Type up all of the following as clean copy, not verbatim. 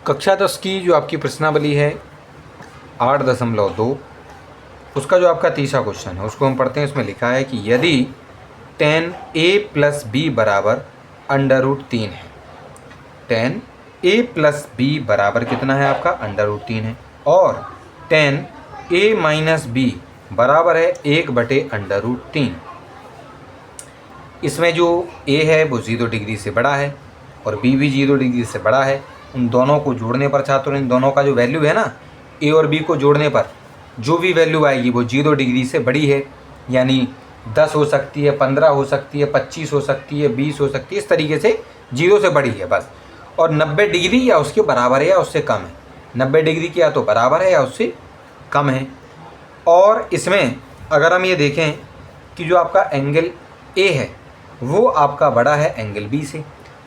कक्षा 10 की जो आपकी प्रश्नावली है 8.2, उसका जो आपका तीसरा क्वेश्चन है उसको हम पढ़ते हैं। उसमें लिखा है कि यदि tan a प्लस बी बराबर √3 है, tan a प्लस बी बराबर कितना है आपका √3 है, और tan a माइनस बी बराबर है 1/√3। इसमें जो a है वो 0 डिग्री से बड़ा है और b भी 0 डिग्री से बड़ा है। उन दोनों को जोड़ने पर छात्रों, इन दोनों का जो वैल्यू है ना, a और b को जोड़ने पर जो भी वैल्यू आएगी वो 0 डिग्री से बड़ी है। यानी 10 हो सकती है, 15 हो सकती है, 25 हो सकती है, 20 हो सकती है, इस तरीके से 0 से बड़ी है बस। और 90 डिग्री या उसके बराबर है या उससे कम है। 90 डिग्री के या तो बराबर है या उससे कम है। और इसमें अगर हम ये देखें कि जो आपका एंगल ए है वो आपका बड़ा है एंगल बी से,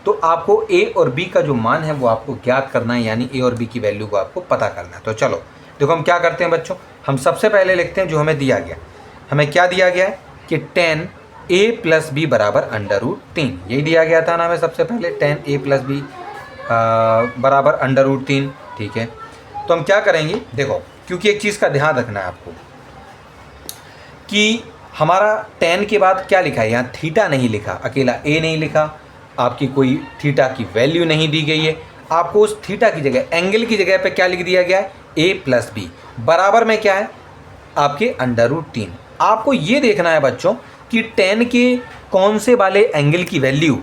तो आपको ए और बी का जो मान है वो आपको ज्ञात करना है, यानी ए और बी की वैल्यू को आपको पता करना है। तो चलो देखो हम क्या करते हैं बच्चों, हम सबसे पहले लिखते हैं जो हमें दिया गया। हमें क्या दिया गया है कि tan a प्लस बी बराबर √3, यही दिया गया था ना हमें सबसे पहले, tan a प्लस बी बराबर √3। ठीक है, तो हम क्या करेंगे, देखो क्योंकि एक चीज़ का ध्यान रखना है आपको कि हमारा tan के बाद क्या लिखा है, यहाँ थीटा नहीं लिखा, अकेला a नहीं लिखा, आपकी कोई थीटा की वैल्यू नहीं दी गई है। आपको उस थीटा की जगह, एंगल की जगह पे क्या लिख दिया गया है, a प्लस बी बराबर में क्या है आपके √3। आपको ये देखना है बच्चों कि tan के कौन से वाले एंगल की वैल्यू,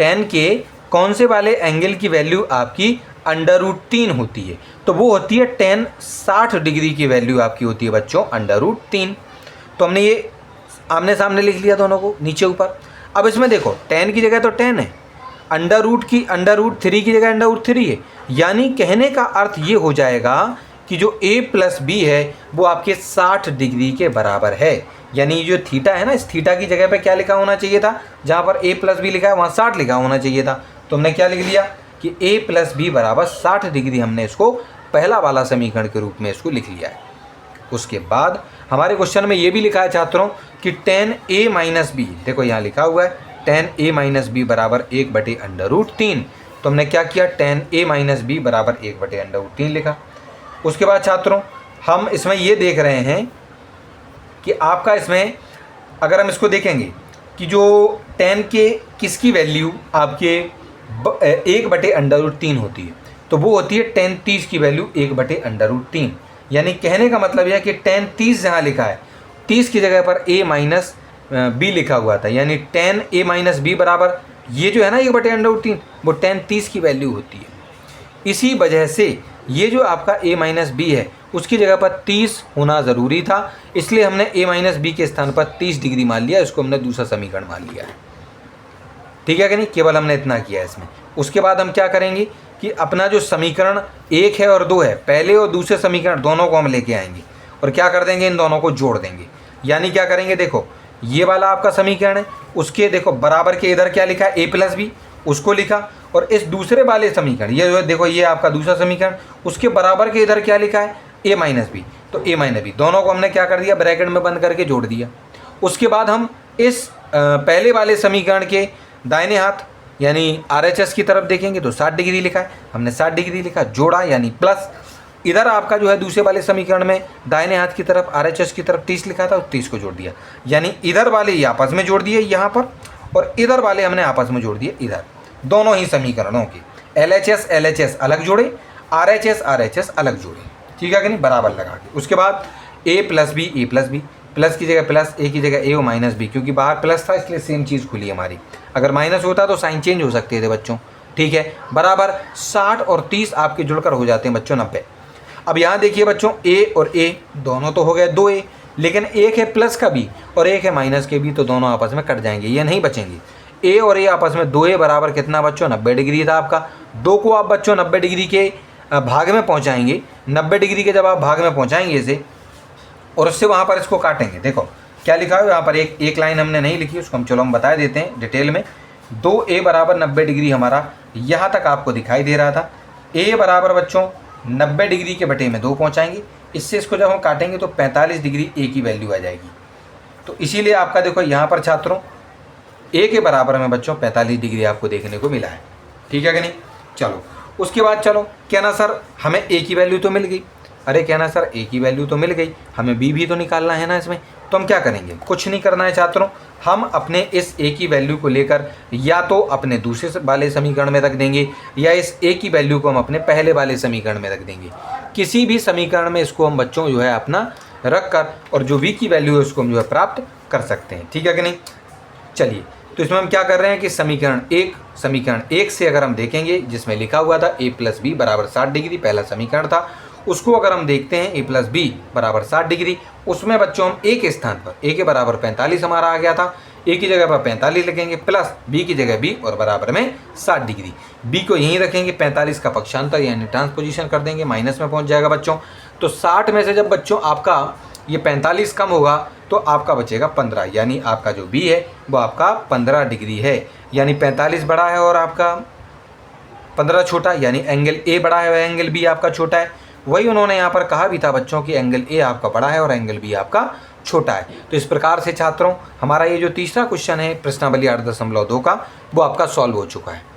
tan के कौन से वाले एंगल की वैल्यू आपकी √3 होती है, तो वो होती है tan 60 डिग्री की वैल्यू आपकी होती है बच्चों √3। तो हमने ये आमने सामने लिख लिया दोनों को नीचे ऊपर। अब इसमें देखो tan की जगह तो tan है, √3 की जगह √3 है, यानी कहने का अर्थ ये हो जाएगा कि जो a प्लस बी है वो आपके 60 डिग्री के बराबर है। यानी जो थीटा है ना, इस थीटा की जगह पे क्या लिखा होना चाहिए था, जहाँ पर a प्लस बी लिखा है वहाँ 60 लिखा होना चाहिए था। तो हमने क्या लिख लिया कि a प्लस बी बराबर 60 डिग्री, हमने इसको पहला वाला समीकरण के रूप में इसको लिख लिया है। उसके बाद हमारे क्वेश्चन में ये भी लिखा है छात्रों कि tan a माइनस बी, देखो यहाँ लिखा हुआ है tan a माइनस बी बराबर 1/√3। तो हमने क्या किया, tan a माइनस बी बराबर 1/√3 लिखा। उसके बाद छात्रों हम इसमें ये देख रहे हैं कि आपका इसमें अगर हम इसको देखेंगे कि जो tan के किसकी वैल्यू आपके 1/√3 होती है, तो वो होती है tan 30 की वैल्यू 1/√3। यानी कहने का मतलब यह कि tan 30 जहाँ लिखा है, 30 की जगह पर a माइनस बी लिखा हुआ था, यानी tan a माइनस बी बराबर ये जो है ना 1/√3 वो tan 30 की वैल्यू होती है। इसी वजह से ये जो आपका a माइनस बी है उसकी जगह पर 30 होना ज़रूरी था, इसलिए हमने a माइनस बी के स्थान पर 30 डिग्री मान लिया, इसको हमने दूसरा समीकरण मान लिया है। ठीक है कि नहीं, केवल हमने इतना किया है इसमें। उसके बाद हम क्या करेंगे कि अपना जो समीकरण 1 है और 2 है, पहले और दूसरे समीकरण दोनों को हम लेके आएंगे और क्या कर देंगे, इन दोनों को जोड़ देंगे। यानी क्या करेंगे, देखो ये वाला आपका समीकरण है, उसके देखो बराबर के इधर क्या लिखा है a प्लस बी, उसको लिखा, और इस दूसरे वाले समीकरण ये जो है देखो ये आपका दूसरा समीकरण, उसके बराबर के इधर क्या लिखा है a माइनस बी, तो a माइनस बी दोनों को हमने क्या कर दिया, ब्रैकेट में बंद करके जोड़ दिया। उसके बाद हम इस पहले वाले समीकरण के दाहिने हाथ यानी RHS की तरफ देखेंगे तो 60 डिग्री लिखा है, हमने 60 डिग्री लिखा, जोड़ा यानी प्लस। इधर आपका जो है दूसरे वाले समीकरण में दाहिने हाथ की तरफ RHS की तरफ 30 लिखा था, 30 को जोड़ दिया, यानी इधर वाले ये आपस में जोड़ दिए यहाँ पर, और इधर वाले हमने आपस में जोड़ दिए इधर। दोनों ही समीकरणों के LHS अलग जोड़े, RHS अलग जोड़े, ठीक है कि नहीं, बराबर लगा के। उसके बाद a प्लस बी, प्लस की जगह प्लस, a की जगह a और माइनस बी, क्योंकि बाहर प्लस था इसलिए सेम चीज़ खुली हमारी, अगर माइनस होता तो साइन चेंज हो सकते थे बच्चों। ठीक है, बराबर 60 और 30 आपके जुड़कर हो जाते हैं बच्चों 90। अब यहाँ देखिए बच्चों a और a दोनों तो हो गए 2a, लेकिन एक है प्लस का b और एक है माइनस के b, तो दोनों आपस में कट जाएंगे, ये नहीं बचेंगे। a और a आपस में 2a बराबर कितना बच्चों, 90 डिग्री था आपका। 2 को आप बच्चों 90 डिग्री के भाग में पहुँचाएंगे, 90 डिग्री के जब आप भाग में पहुँचाएंगे इसे और उससे वहाँ पर इसको काटेंगे, देखो क्या लिखा है यहाँ पर, एक लाइन हमने नहीं लिखी, उसको हम बता देते हैं डिटेल में। 2a बराबर 90 डिग्री हमारा यहाँ तक आपको दिखाई दे रहा था। a बराबर बच्चों 90 डिग्री के बटे में 2 पहुँचाएंगे, इससे इसको जब हम काटेंगे तो 45 डिग्री a की वैल्यू आ जाएगी। तो इसीलिए आपका देखो यहाँ पर छात्रों a के बराबर में बच्चों 45 डिग्री आपको देखने को मिला है। ठीक है कि नहीं, चलो उसके बाद चलो कहना सर हमें ए की वैल्यू तो मिल गई, अरे कहना सर ए की वैल्यू तो मिल गई, हमें बी भी तो निकालना है ना इसमें। तो हम क्या करेंगे, कुछ नहीं करना है छात्रों, हम अपने इस ए की वैल्यू को लेकर या तो अपने दूसरे वाले समीकरण में रख देंगे या इस ए की वैल्यू को हम अपने पहले वाले समीकरण में रख देंगे। किसी भी समीकरण में इसको हम बच्चों जो है अपना रख कर और जो वी की वैल्यू है उसको हम जो है प्राप्त कर सकते हैं। ठीक है कि नहीं। चलिए तो इसमें हम क्या कर रहे हैं कि समीकरण एक से अगर हम देखेंगे जिसमें लिखा हुआ था a प्लस बी बराबर 60 डिग्री, पहला समीकरण था, उसको अगर हम देखते हैं a प्लस बी बराबर 60 डिग्री, उसमें बच्चों हम a के स्थान पर a के बराबर 45 हमारा आ गया था, a की जगह पर 45 लिखेंगे प्लस b की जगह b और बराबर में 60 डिग्री, b को यहीं रखेंगे, 45 का पक्षांतर यानी ट्रांसपोजिशन कर देंगे, माइनस में पहुंच जाएगा बच्चों। तो 60 में से जब बच्चों आपका ये 45 कम होगा तो आपका बचेगा 15, यानी आपका जो b है वो आपका 15 डिग्री है, यानी 45 बड़ा है और आपका 15 छोटा, यानी एंगल ए बड़ा है और एंगल बी आपका छोटा है। वही उन्होंने यहाँ पर कहा भी था बच्चों कि एंगल ए आपका बड़ा है और एंगल बी आपका छोटा है। तो इस प्रकार से छात्रों हमारा ये जो तीसरा क्वेश्चन है प्रश्नावली 8.2 का वो आपका सॉल्व हो चुका है।